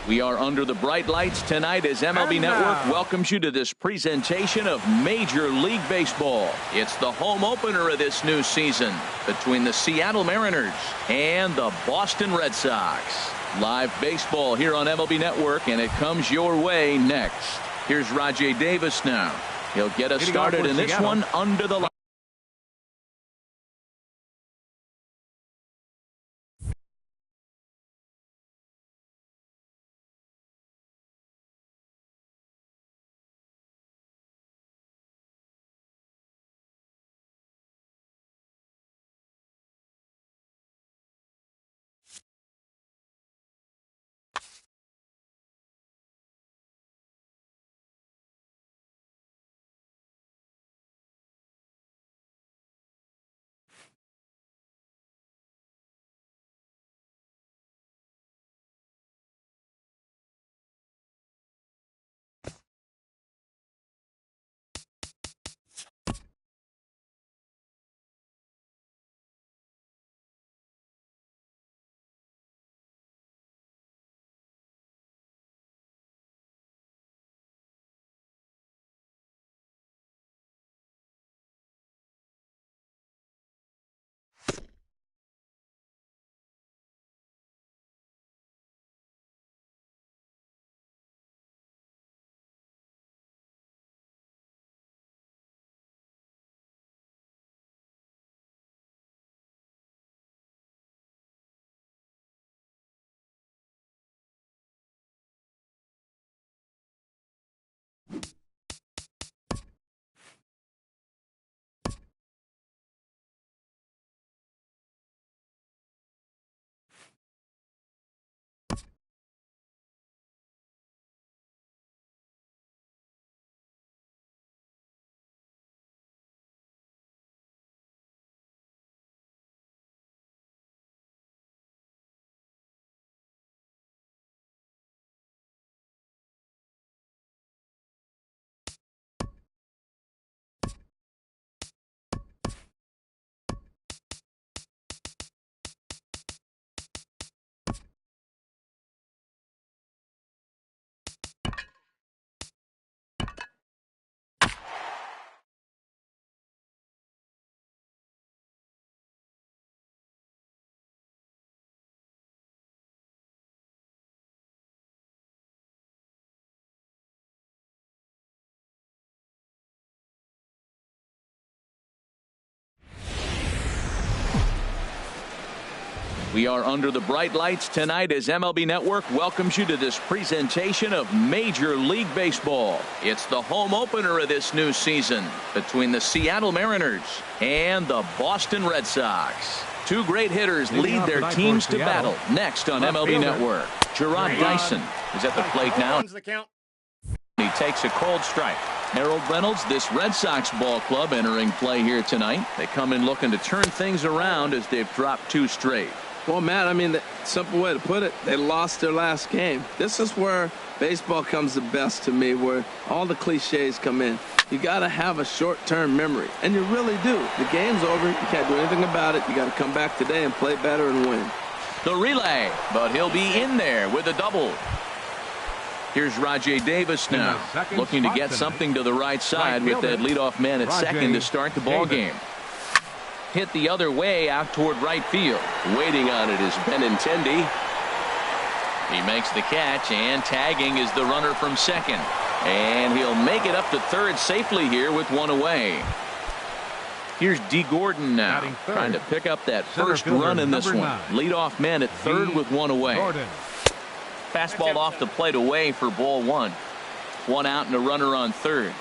We are under the bright lights tonight as MLB Network welcomes you to this presentation of Major League Baseball. It's the home opener of this new season between the Seattle Mariners and the Boston Red Sox. Live baseball here on MLB Network, and it comes your way next. Here's Rajay Davis now. He'll get us started in this one under the lights. We are under the bright lights tonight as MLB Network welcomes you to this presentation of Major League Baseball. It's the home opener of this new season between the Seattle Mariners and the Boston Red Sox. Two great hitters lead their teams to battle next on MLB Network. Gerard Dyson is at the plate now. He takes a cold strike. Harold Reynolds, this Red Sox ball club entering play here tonight. They come in looking to turn things around as they've dropped two straight. Well, Matt, I mean, the simple way to put it, they lost their last game. This is where baseball comes the best to me, where all the cliches come in. You got to have a short-term memory, and you really do. The game's over. You can't do anything about it. You got to come back today and play better and win. The relay, but he'll be in there with a double. Here's Rajay Davis now, looking to get something to the right side with that leadoff man at second to start the ball game. Hit the other way out toward right field. Waiting on it is Benintendi. He makes the catch, and tagging is the runner from second. And he'll make it up to third safely here with one away. Here's D. Gordon now, trying to pick up that first run in this one. Leadoff man at third with one away. Fastball off the plate away for ball one. One out and a runner on third.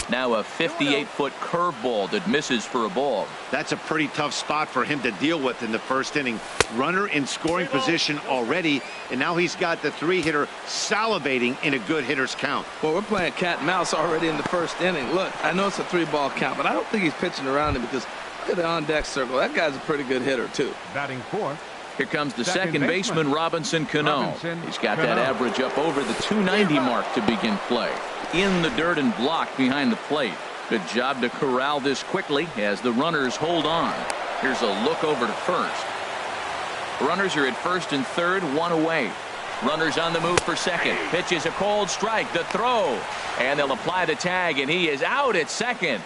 Now a 58-foot curveball that misses for a ball. That's a pretty tough spot for him to deal with in the first inning. Runner in scoring position already, and now he's got the three-hitter salivating in a good hitter's count. Well, we're playing cat and mouse already in the first inning. Look, I know it's a three-ball count, but I don't think he's pitching around him because look at the on-deck circle. That guy's a pretty good hitter, too. Batting fourth. Here comes the second baseman, Robinson Cano. He's got that average up over the 290 mark to begin play. In the dirt and blocked behind the plate. Good job to corral this quickly as the runners hold on. Here's a look over to first. Runners are at first and third, one away. Runners on the move for second. Pitch is a cold strike. The throw. And they'll apply the tag, and he is out at second.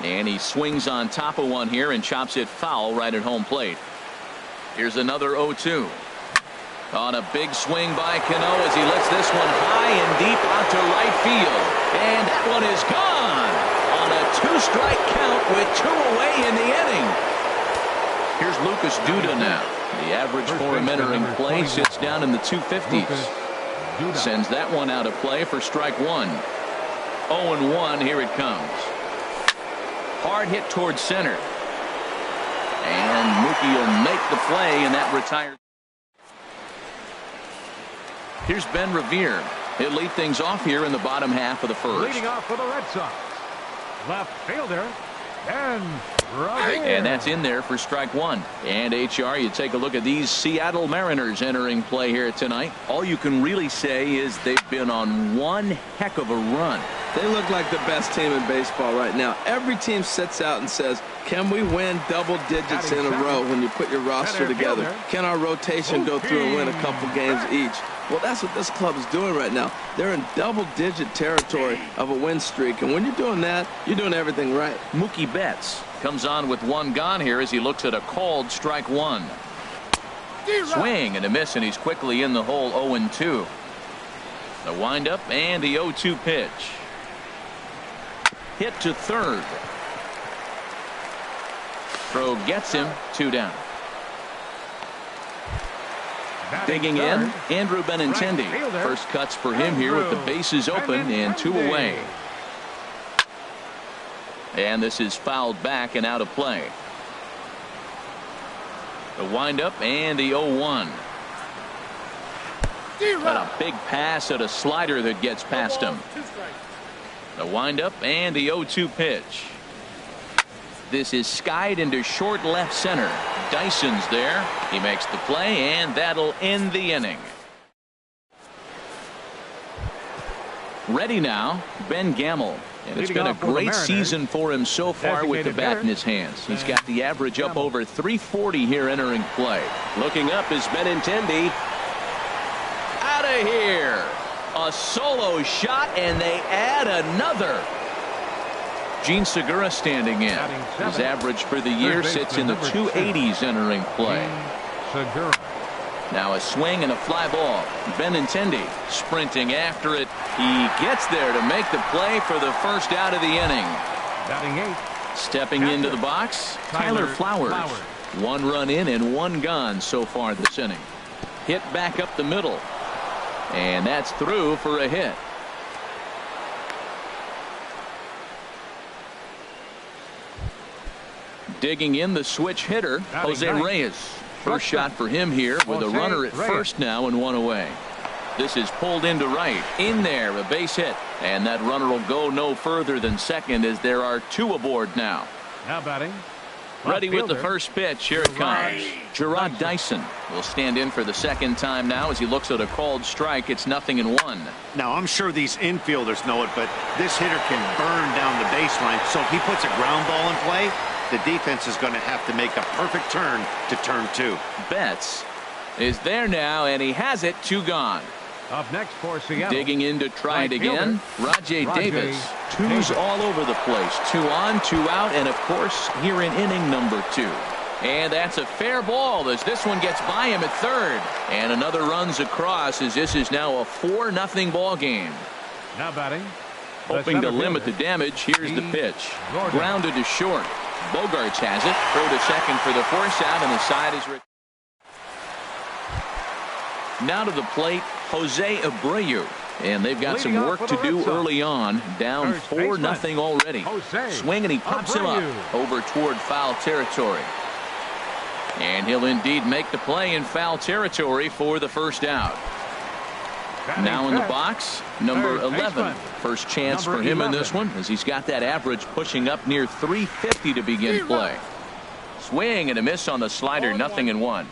And he swings on top of one here and chops it foul right at home plate. Here's another 0-2. On a big swing by Cano as he lets this one high and deep out to right field. And that one is gone on a 2-strike count with 2 away in the inning. Here's Lucas Duda now. The average for him entering play sits down in the 250s. Sends that one out of play for strike one. 0-1, here it comes. Hard hit towards center. And Mookie will make the play, and that retires. Here's Ben Revere. He'll lead things off here in the bottom half of the first. Leading off for the Red Sox, left fielder, Ben Revere. And that's in there for strike one. And HR, you take a look at these Seattle Mariners entering play here tonight. All you can really say is they've been on one heck of a run. They look like the best team in baseball right now. Every team sits out and says, can we win double digits in a row when you put your roster together? Can our rotation go through and win a couple games each? Well, that's what this club is doing right now. They're in double-digit territory of a win streak. And when you're doing that, you're doing everything right. Mookie Betts comes on with one gone here as he looks at a called strike one. Swing and a miss, and he's quickly in the hole. 0-2. The windup and the 0-2 pitch. Hit to third. Throw gets him. 2 down. Digging in, Andrew Benintendi. First cuts for him here with the bases open and 2 away. And this is fouled back and out of play. The windup and the 0-1. Got a big pass at a slider that gets past him. The windup and the 0-2 pitch. This is skied into short left center. Dyson's there. He makes the play, and that'll end the inning. Ready now, Ben Gamel. And it's been a great season for him so far with the bat in his hands. He's got the average up over 340 here entering play. Looking up is Benintendi. Out of here. A solo shot, and they add another. Gene Segura standing in. His average for the year sits in the 280s entering play. Now a swing and a fly ball. Benintendi sprinting after it. He gets there to make the play for the first out of the inning. Stepping into the box, Tyler Flowers. 1 run in and 1 gone so far this inning. Hit back up the middle. And that's through for a hit. Digging in the switch hitter, Jose Reyes. First shot for him here with a runner at first now and 1 away. This is pulled into right. In there, a base hit. And that runner will go no further than second as there are 2 aboard now. Now batting. Ready with the first pitch. Here it comes. Gerard Dyson will stand in for the second time now as he looks at a called strike. It's 0-1. Now, I'm sure these infielders know it, but this hitter can burn down the baseline. So if he puts a ground ball in play, the defense is going to have to make a perfect turn to turn 2. Betts is there now, and he has it. 2 gone. Up next for Seattle. Digging in to try it again. Rajay Davis. 2s all over the place. 2 on, 2 out, and of course here in inning number 2. And that's a fair ball as this one gets by him at third. And another runs across as this is now a 4-0 ball game. Now batting. Hoping to limit the damage. Here's the pitch. Grounded to short. Bogarts has it. Throw to second for the force out, and the side is now to the plate, Jose Abreu. And they've got some work to do early on. Down 4-0 already. Swing, and he pops him up over toward foul territory. And he'll indeed make the play in foul territory for the first out. Now in the box, number 11. First chance for him in this one as he's got that average pushing up near 350 to begin play. Swing and a miss on the slider. 0-1.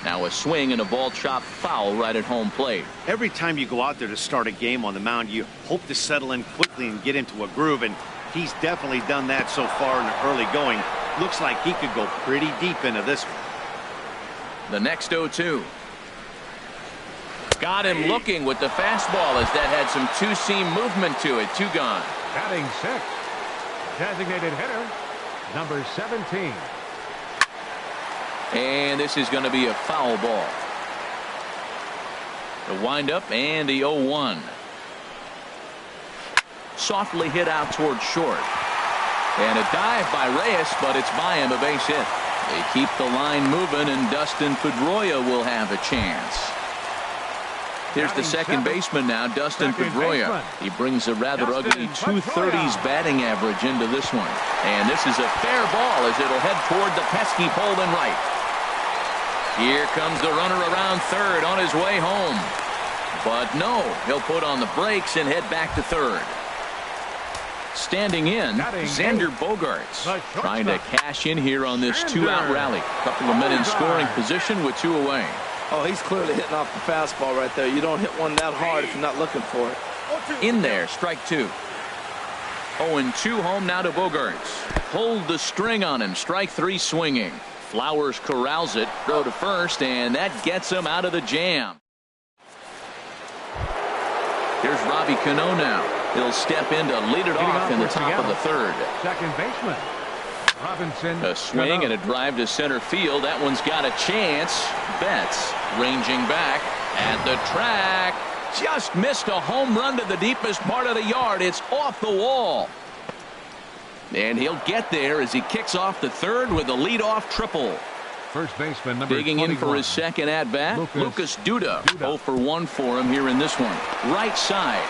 Now Now a swing and a ball chopped foul right at home plate. Every time you go out there to start a game on the mound, you hope to settle in quickly and get into a groove, and he's definitely done that so far in the early going. Looks like he could go pretty deep into this one. The next 0-2. Got him looking with the fastball as that had some two-seam movement to it. 2 gone. Batting 6. Designated hitter, number 17. And this is going to be a foul ball. The windup and the 0-1. Softly hit out toward short. And a dive by Reyes, but it's by him, a base hit. They keep the line moving, and Dustin Pedroia will have a chance. Here's the second baseman now, Dustin Pedroia. He brings a rather ugly 230s batting average into this one. And this is a fair ball as it'll head toward the pesky pole and right. Here comes the runner around third on his way home. But no, he'll put on the brakes and head back to third. Standing in, Xander Bogaerts trying to cash in here on this 2-out rally. Couple of men in scoring position with 2 away. Oh, he's clearly hitting off the fastball right there. You don't hit one that hard if you're not looking for it. In there, strike 2. 0-2 home now to Bogaerts. Hold the string on him, strike 3 swinging. Flowers corrals it, throw to first, and that gets him out of the jam. Here's Robbie Cano now. He'll step in to lead it off in the top of the third. Second baseman, Robinson. A swing and a drive to center field. That one's got a chance. Betts ranging back at the track. Just missed a home run to the deepest part of the yard. It's off the wall. And he'll get there as he kicks off the third with a leadoff triple. First baseman number Digging 21. in for his second at-bat, Lucas Duda. 0 for 1 for him here in this one. Right side.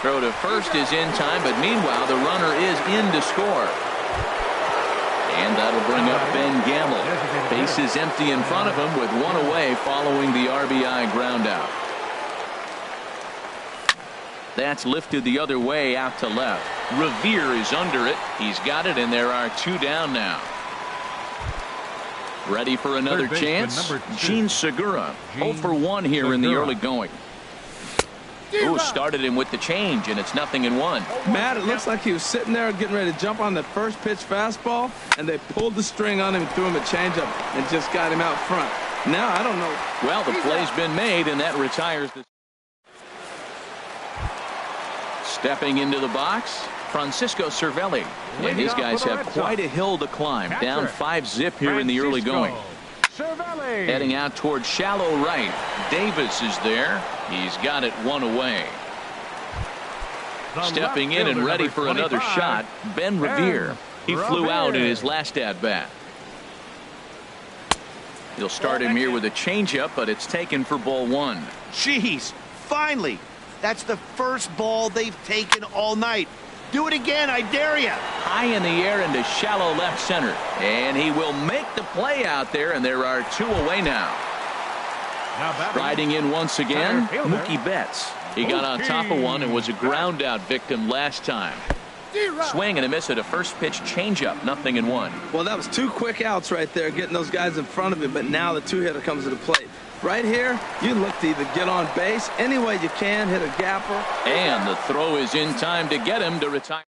Throw to first is in time, but meanwhile the runner is in to score. And that'll bring up Ben Gamble. Base is empty in front of him with 1 away following the RBI groundout. That's lifted the other way out to left. Revere is under it. He's got it, and there are 2 down now. Ready for another chance? Gene Segura. 0 for 1 here in the early going. Ooh, started him with the change, and it's 0-1. Matt, it looks like he was sitting there getting ready to jump on the first pitch fastball, and they pulled the string on him and threw him a changeup and just got him out front. Now, I don't know. Well, the play's been made, and that retires the... Stepping into the box, Francisco Cervelli. And his guys have quite a hill to climb. Down 5-zip here in the early going. Heading out toward shallow right. Davis is there. He's got it 1 away. Stepping in and ready for another shot, Ben Revere. He flew out in his last at-bat. He'll start him here with a changeup, but it's taken for ball 1. Jeez, finally. That's the first ball they've taken all night. Do it again, I dare you. High in the air into shallow left center. And he will make the play out there, and there are 2 away now. Riding in once again, Mookie Betts. He got on top of one and was a ground out victim last time. Swing and a miss at a first pitch changeup, 0-1. Well, that was 2 quick outs right there, getting those guys in front of him, but now the 2-hitter comes to the plate. Right here, you look to either get on base any way you can, hit a gapper. And the throw is in time to get him to retire.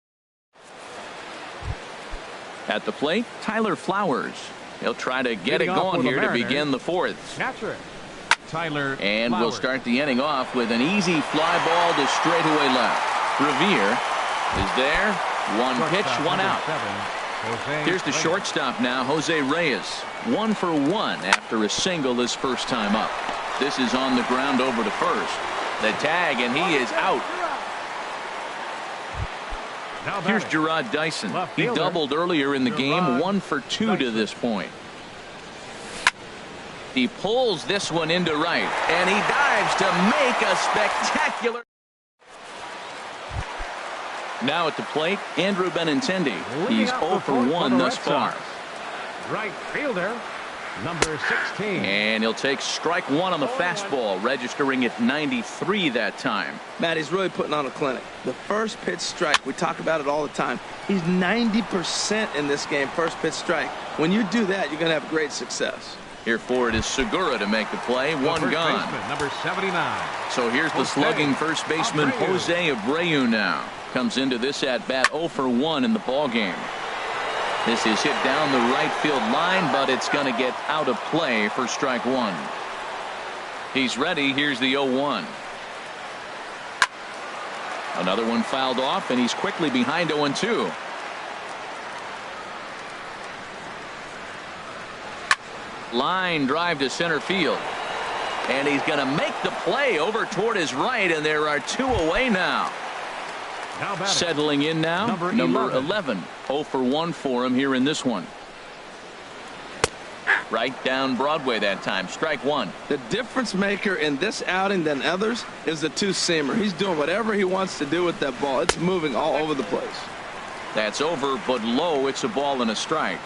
At the plate, Tyler Flowers. He'll try to get it going here to begin the 4th. Tyler and Flowers. We'll start the inning off with an easy fly ball to straightaway left. Revere is there. 1 pitch, 1 out. Here's the shortstop now, Jose Reyes. 1 for 1 after a single his first time up. This is on the ground over to first. The tag, and he is out. Here's Gerard Dyson. He doubled earlier in the game. 1 for 2 to this point. He pulls this one into right, and he dives to make a spectacular. Now at the plate, Andrew Benintendi. He's 0 for 1 thus far. Right fielder, number 16. And he'll take strike 1 on the fastball, registering at 93 that time. Matt, he's really putting on a clinic. The first pitch strike, we talk about it all the time. He's 90% in this game, first pitch strike. When you do that, you're going to have great success. Here for it is Segura to make the play. One gone. Baseman, number 79. So here's the slugging first baseman Jose Abreu now. Comes into this at bat 0 for 1 in the ball game. This is hit down the right field line, but it's going to get out of play for strike one. He's ready. Here's the 0-1. Another one fouled off, and he's quickly behind 0-2. Line drive to center field. And he's going to make the play over toward his right, and there are two away now. Settling in now, number 11. 0 for 1 for him here in this one. Right down Broadway that time. Strike one. The difference maker in this outing than others is the two-seamer. He's doing whatever he wants to do with that ball. It's moving all over the place. That's over, but low. It's a ball and a strike.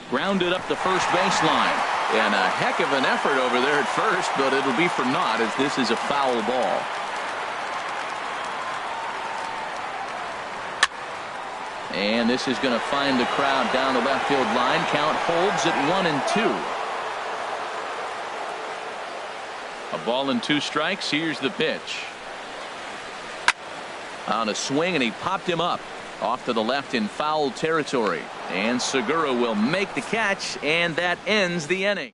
Grounded up the first baseline. And a heck of an effort over there at first, but it'll be for naught as this is a foul ball. And this is going to find the crowd down the left field line. Count holds at 1-2. A ball and 2 strikes. Here's the pitch. On a swing, and he popped him up. Off to the left in foul territory. And Segura will make the catch, and that ends the inning.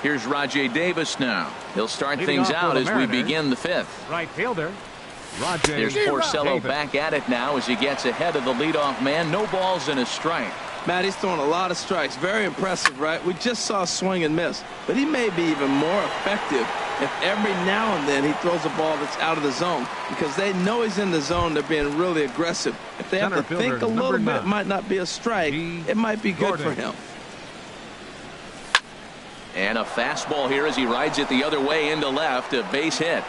Here's Rajay Davis now. He'll start things out as we begin the 5th. Right fielder, Rajay. There's Porcello back at it now as he gets ahead of the leadoff man. No balls and a strike. Matt, he's throwing a lot of strikes. Very impressive, right? We just saw a swing and miss. But he may be even more effective if every now and then he throws a ball that's out of the zone, because they know he's in the zone. They're being really aggressive. If they have to think a little bit, it might not be a strike. It might be good for him. And a fastball here as he rides it the other way into left. A base hit.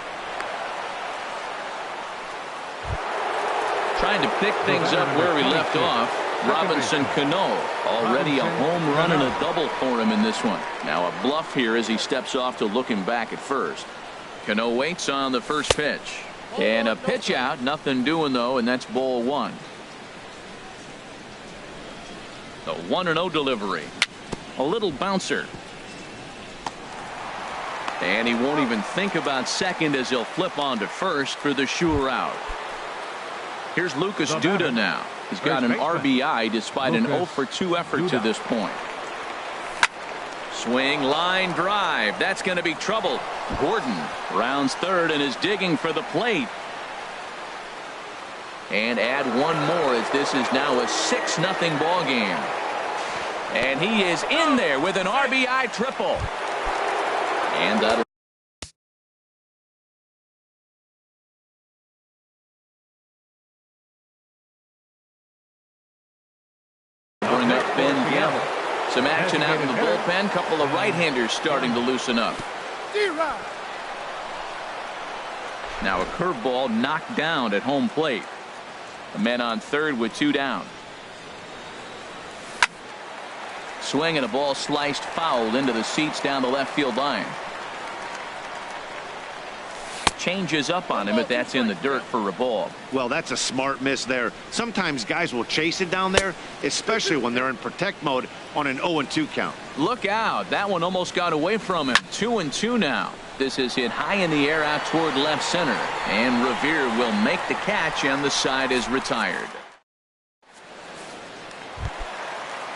Trying to pick things up where we left off. Robinson Cano, already a home run and a double for him in this one. Now a bluff here as he steps off to look him back at first. Cano waits on the first pitch. And a pitch out. Nothing doing though, and that's ball one. The 1-0 delivery. A little bouncer. And he won't even think about second as he'll flip on to first for the sure out. Here's Lucas Duda now. He's got an RBI despite an 0 for 2 effort to this point. Swing, line drive. That's going to be trouble. Gordon rounds third and is digging for the plate. And add one more as this is now a 6-0 ball game. And he is in there with an RBI triple. And that'll bring up Ben Gamble. Some action out in the bullpen. Couple of right-handers starting to loosen up. Now a curveball knocked down at home plate. A man on third with 2 down. Swing and a ball sliced foul into the seats down the left field line. Changes up on him, but that's in the dirt for a ball. Well, that's a smart miss there. Sometimes guys will chase it down there, especially when they're in protect mode on an 0-2 count. Look out. That one almost got away from him. 2-2 now. This is hit high in the air out toward left center. And Revere will make the catch, and the side is retired.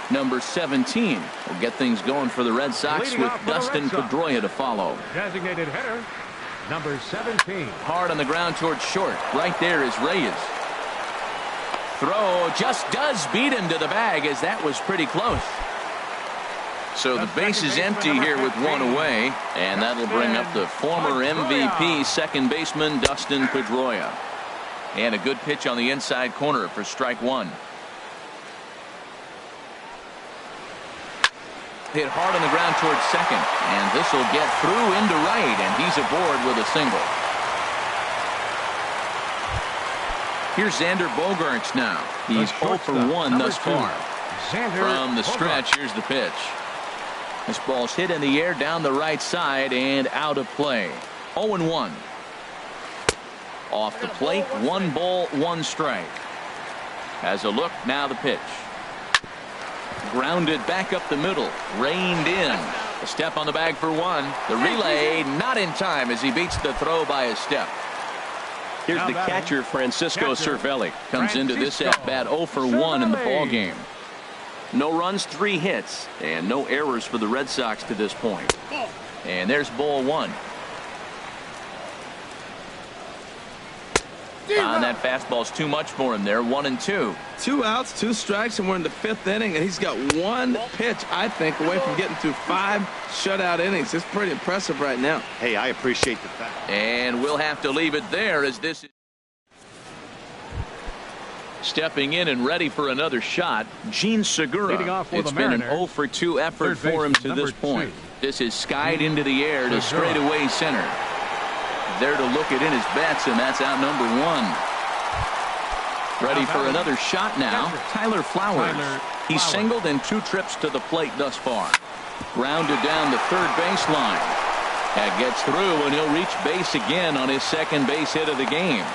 Number 17 will get things going for the Red Sox with Dustin Pedroia to follow. Designated hitter, number 17. Hard on the ground towards short. Right there is Reyes. Throw just does beat him to the bag, as that was pretty close. So the base is empty here with 1 away, and that'll bring up the former MVP second baseman Dustin Pedroia. And a good pitch on the inside corner for strike one. Hit hard on the ground towards second, and this will get through into right, and he's aboard with a single. Here's Xander Bogaerts now. He's 0 for 1 thus far. From the stretch, here's the pitch. This ball's hit in the air down the right side and out of play. 0-1. Off the plate, 1 ball, 1 strike. Has a look, now the pitch. Grounded back up the middle, reined in. A step on the bag for one. The relay not in time as he beats the throw by a step. Here's the catcher, Francisco Cervelli. Comes into this at-bat 0 for 1 in the ball game. No runs, 3 hits, and no errors for the Red Sox to this point. And there's ball 1. That fastball's too much for him there. 1-2. 2 outs, 2 strikes, and we're in the 5th inning, and he's got 1 pitch, I think, away from getting through 5 shutout innings. It's pretty impressive right now. Hey, I appreciate the fact. And we'll have to leave it there as this is stepping in and ready for another shot. Gene Segura. It's been an 0 for 2 effort for him to this point. This is skied into the air to straightaway center. There to look it in his bets, and that's out number 1. Ready for another shot now. Tyler Flowers. He's singled in 2 trips to the plate thus far. Grounded down the third baseline. That gets through, and he'll reach base again on his second base hit of the game.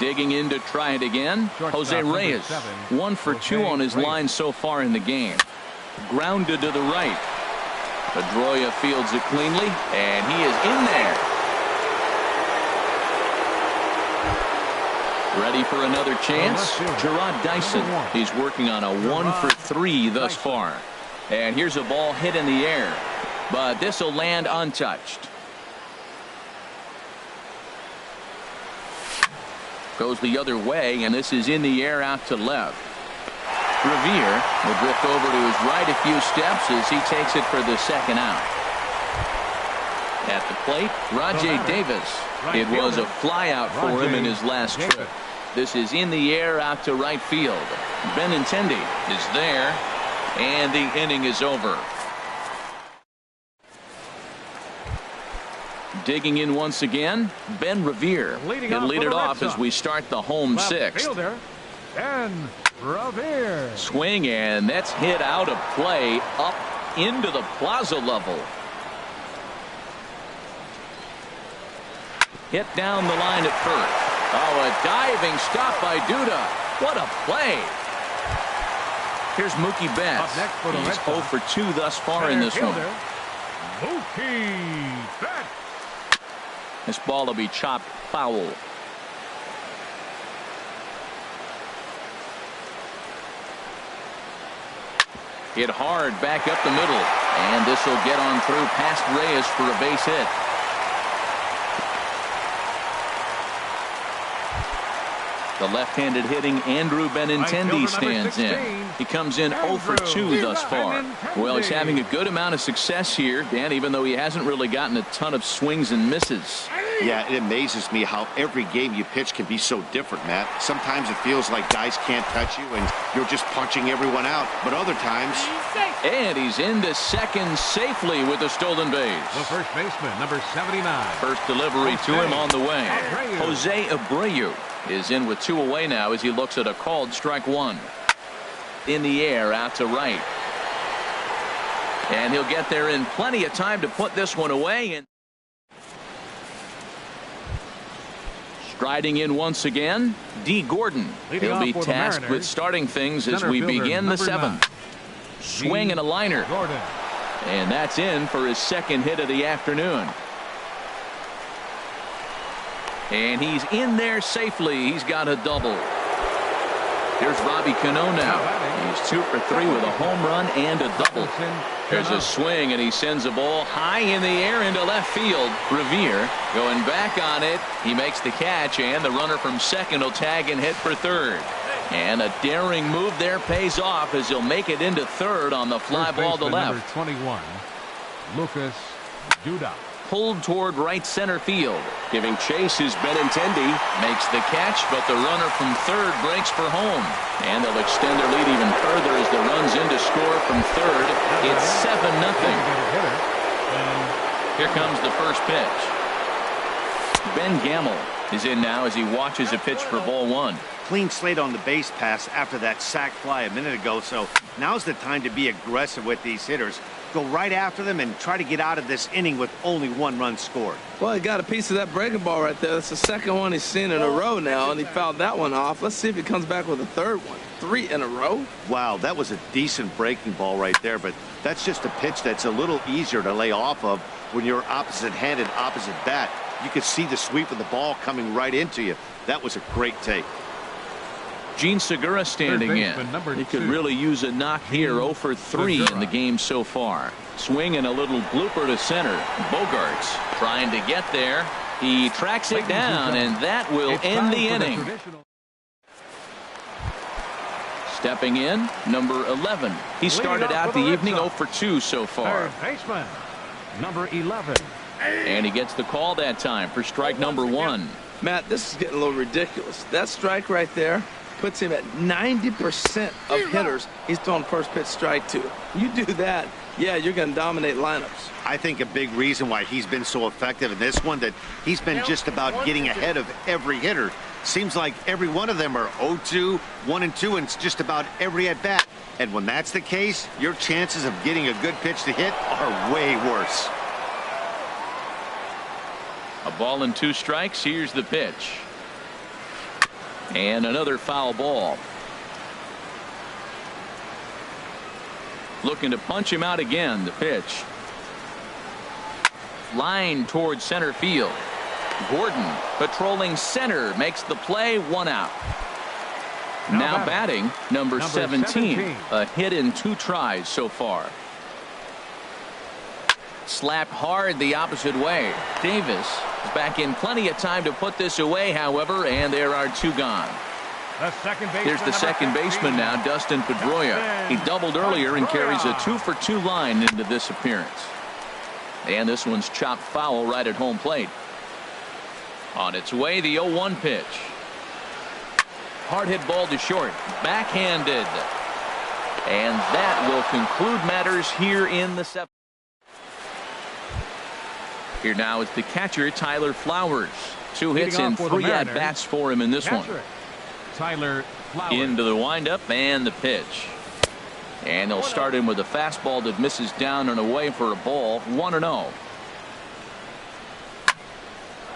Digging in to try it again. Jose Reyes. 1 for 2 on his line so far in the game. Grounded to the right. Pedroia fields it cleanly, and he is in there. Ready for another chance. Gerard Dyson. He's working on a 1 for 3 thus far. And here's a ball hit in the air, but this will land untouched. Goes the other way, and this is in the air out to left. Revere will drift over to his right a few steps as he takes it for the second out. At the plate, Rajay Davis. It was a flyout for him in his last trip. This is in the air out to right field. Benintendi is there, and the inning is over. Digging in once again, Ben Revere. He'll lead it off as we start the home 6th. Ben Revere. Swing, and that's hit out of play up into the plaza level. Hit down the line at first. Oh, a diving stop by Duda. What a play. Here's Mookie Betts. He's 0 for 2 thus far in this one. Mookie Betts. This ball will be chopped foul. Hit hard back up the middle, and this will get on through past Reyes for a base hit. The left-handed hitting Andrew Benintendi stands in. He comes in 0 for 2 thus far. Well, he's having a good amount of success here, Dan, even though he hasn't really gotten a ton of swings and misses. Yeah, it amazes me how every game you pitch can be so different, Matt. Sometimes it feels like guys can't touch you and you're just punching everyone out, but other times... And he's into second safely with a stolen base. The first baseman, number 79. First delivery to him on the way. Jose Abreu is in with 2 away now as he looks at a called strike 1. In the air out to right. And he'll get there in plenty of time to put this one away. And striding in once again, D. Gordon. He'll be tasked with starting things as we begin the 7th. Swing and a liner. And that's in for his second hit of the afternoon. And he's in there safely. He's got a double. Here's Robbie Cano now. He's 2 for 3 with a home run and a double. There's a swing, and he sends a ball high in the air into left field. Revere going back on it. He makes the catch, and the runner from second will tag and hit for third. And a daring move there pays off as he'll make it into third on the fly ball to left. Number 21, Lucas Duda. Pulled toward right center field. Giving chase is Benintendi. Makes the catch, but the runner from third breaks for home. And they'll extend their lead even further as the run's in to score from third. It's 7-0. Here comes the first pitch. Ben Gamel is in now as he watches a pitch for ball 1. clean slate on the base pass after that sac fly a minute ago, so now's the time to be aggressive with these hitters. Go right after them and try to get out of this inning with only 1 run scored. Well, he got a piece of that breaking ball right there. That's the second one he's seen in a row now, and he fouled that one off. Let's see if he comes back with a third one. 3 in a row. Wow, that was a decent breaking ball right there, but that's just a pitch that's a little easier to lay off of when you're opposite-handed, opposite bat. You could see the sweep of the ball coming right into you. That was a great take. Gene Segura standing in. He could really use a knock here. 0 for 3 in the game so far. Swing and a little blooper to center. Bogarts trying to get there. He tracks it down, and that will end the inning. Stepping in, number 11. He started out the evening 0 for 2 so far. Third baseman, number 11. And he gets the call that time for strike number 1. Matt, this is getting a little ridiculous. That strike right there puts him at 90% of hitters he's throwing first pitch strike to. You do that, yeah, you're going to dominate lineups. I think a big reason why he's been so effective in this one, that he's been just about getting ahead of every hitter. Seems like every one of them are 0-2, 1-2, and it's just about every at-bat. And when that's the case, your chances of getting a good pitch to hit are way worse. A ball and 2 strikes. Here's the pitch. And another foul ball. Looking to punch him out again. The pitch. Line towards center field. Gordon patrolling center makes the play. 1 out. Now batting number 17. A hit in 2 tries so far. Slapped hard the opposite way. Davis is back in plenty of time to put this away, however, and there are 2 gone. Here's the second baseman now, Dustin Pedroia. He doubled earlier and carries a 2 for 2 line into this appearance. And this one's chopped foul right at home plate. On its way, the 0-1 pitch. Hard hit ball to short. Backhanded. And that will conclude matters here in the 7th. Here now is the catcher, Tyler Flowers. 2 hits and 3 at-bats for him in this one. Tyler Flowers. Into the windup and the pitch. And he'll start in with a fastball that misses down and away for a ball. 1-0.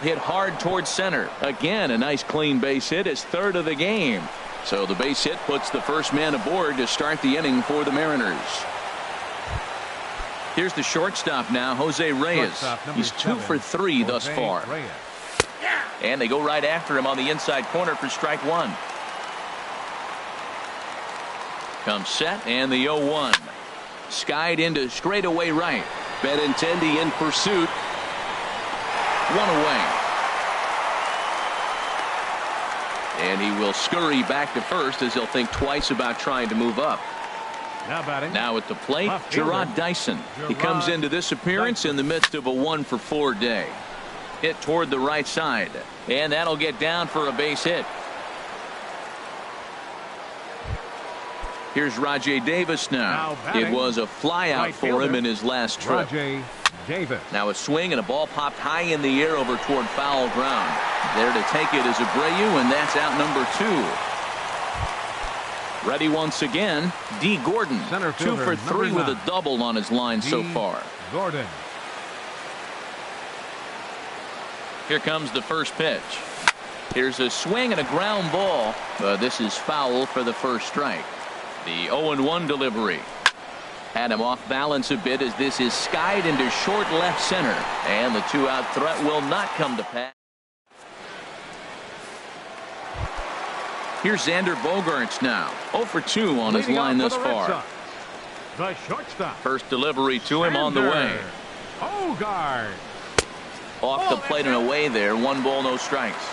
Hit hard towards center. Again, a nice clean base hit. His 3rd of the game. So the base hit puts the first man aboard to start the inning for the Mariners. Here's the shortstop now, Jose Reyes. He's 2 for 3 thus far. And they go right after him on the inside corner for strike 1. Comes set and the 0-1. Skied into straightaway right. Benintendi in pursuit. 1 away. And he will scurry back to first as he'll think twice about trying to move up. Now at the plate, Gerard Dyson. He comes into this appearance in the midst of a 1 for 4 day. Hit toward the right side. And that'll get down for a base hit. Here's Rajay Davis now. It was a flyout for him in his last trip. Now a swing and a ball popped high in the air over toward foul ground. There to take it is Abreu, and that's out number 2. Ready once again, D. Gordon. 2 for 3 with a double on his line so far. Gordon. Here comes the first pitch. Here's a swing and a ground ball. This is foul for the first strike. The 0-1 delivery. Had him off balance a bit as this is skied into short left center. And the 2-out threat will not come to pass. Here's Xander Bogaerts now. 0 for 2 on his line thus far. The shortstop. First delivery to him on the way. Bogaerts. Off the plate and away there. 1 ball, no strikes.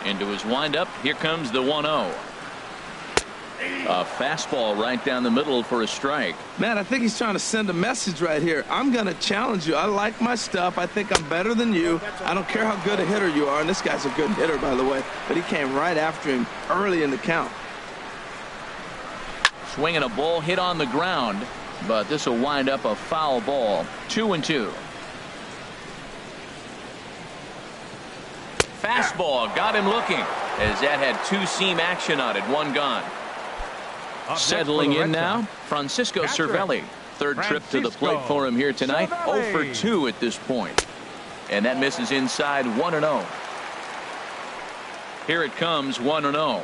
Into his windup. Here comes the 1-0. A fastball right down the middle for a strike. Man, I think he's trying to send a message right here. I'm going to challenge you. I like my stuff. I think I'm better than you. I don't care how good a hitter you are. And this guy's a good hitter, by the way. But he came right after him early in the count. Swinging a ball hit on the ground. But this will wind up a foul ball. 2-2. Fastball got him looking. as that had two-seam action on it. One gone. Settling in now, Francisco Cervelli. Third trip to the plate for him here tonight. 0 for 2 at this point. And that misses inside 1-0. Here it comes, 1-0.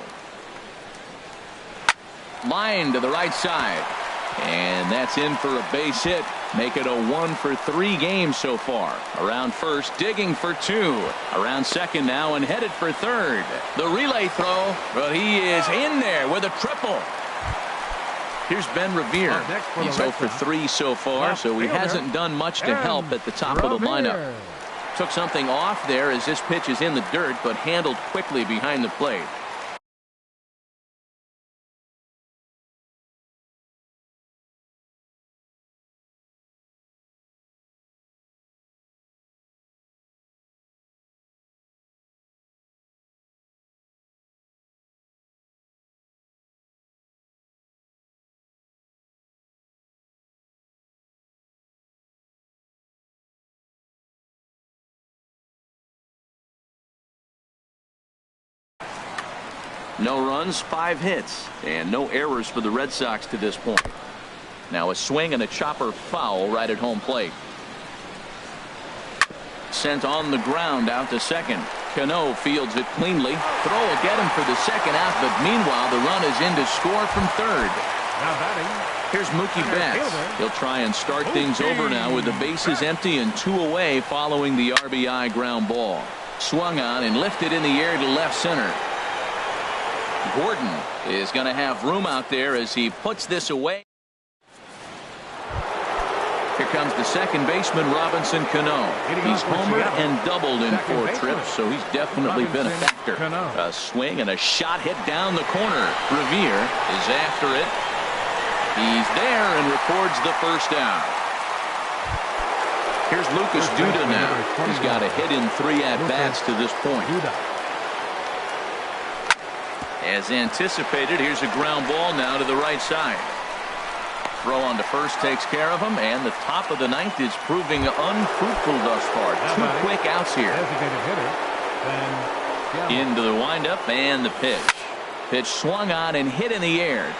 Line to the right side. And that's in for a base hit. Make it a 1 for 3 game so far. Around first, digging for 2. Around second now and headed for third. The relay throw, but he is in there with a triple. Here's Ben Revere. He's 0 for 3 so far, so he hasn't done much to help at the top of the lineup. Took something off there as this pitch is in the dirt, but handled quickly behind the plate. No runs, 5 hits, and no errors for the Red Sox to this point. Now a swing and a chopper foul right at home plate. Sent on the ground out to second. Cano fields it cleanly. Throw will get him for the second out, but meanwhile the run is in to score from third. Now batting. Here's Mookie Betts. He'll try and start things over now with the bases empty and 2 away following the RBI ground ball. Swung on and lifted in the air to left center. Gordon is going to have room out there as he puts this away. Here comes the second baseman, Robinson Cano. He's homered and doubled in 4 trips, so he's definitely been a factor. A swing and a shot hit down the corner. Revere is after it. He's there and records the first out. Here's Lucas Duda now. He's got a hit in 3 at-bats to this point. As anticipated, here's a ground ball now to the right side. Throw on to first takes care of him, and the top of the 9th is proving unfruitful thus far. 2 quick outs here. Into the windup and the pitch. Pitch swung on and hit in the air.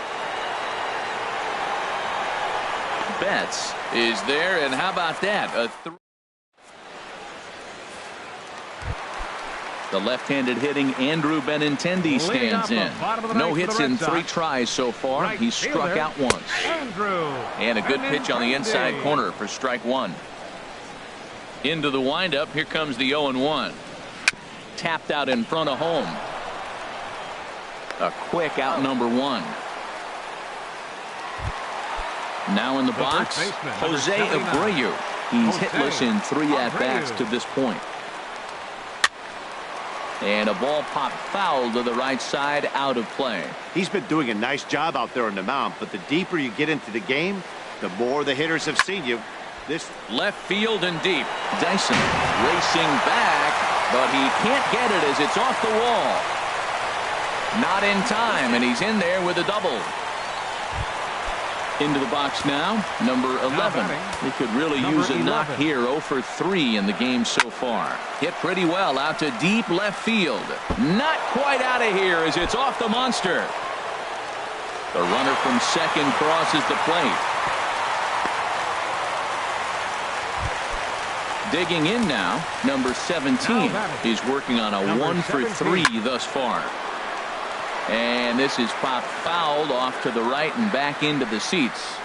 Betts is there, and how about that? The left-handed hitting Andrew Benintendi stands in. No hits in 3 tries so far. He's struck out once. And a good pitch on the inside corner for strike 1. Into the windup. Here comes the 0-1. Tapped out in front of home. A quick out number 1. Now in the box, Jose Abreu. He's hitless in 3 at-bats to this point. And a ball popped foul to the right side, out of play. He's been doing a nice job out there on the mound, but the deeper you get into the game, the more the hitters have seen you. This left field and deep. Dyson racing back, but he can't get it as it's off the wall. Not in time, and he's in there with a double. Into the box now, number 11. He could really use a knock here. 0 for 3 in the game so far. Hit pretty well out to deep left field. Not quite out of here as it's off the monster. The runner from second crosses the plate. Digging in now, number 17. He's working on a 1 for 3 thus far. And this is popped fouled off to the right and back into the seats.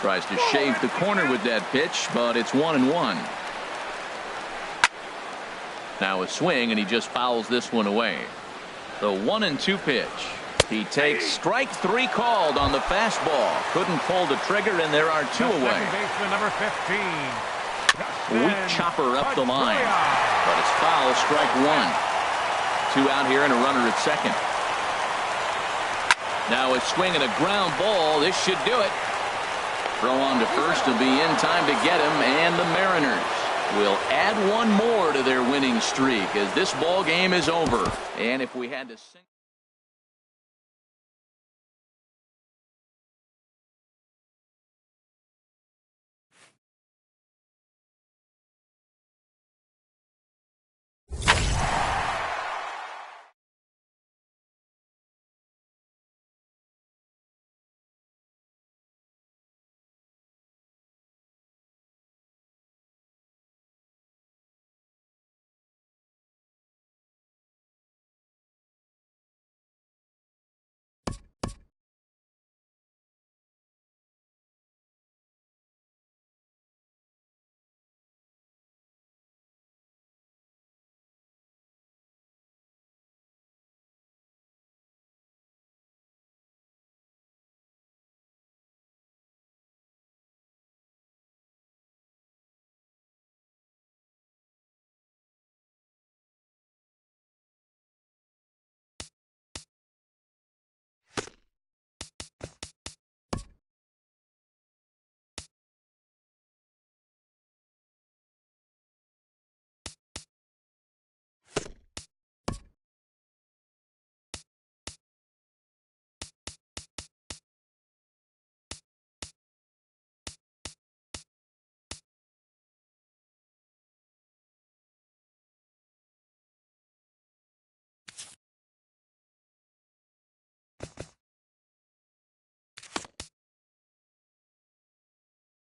Tries to shave the corner with that pitch, but it's 1-1. Now a swing, and he just fouls this one away. The 1-2 pitch. He takes strike 3 called on the fastball. Couldn't pull the trigger, and there are 2 away. Number 15. Weak chopper up the line, but it's foul, strike 1. 2 out here and a runner at second. Now a swing and a ground ball. This should do it. Throw on to first will be in time to get him, and the Mariners will add 1 more to their winning streak as this ball game is over. And if we had to sing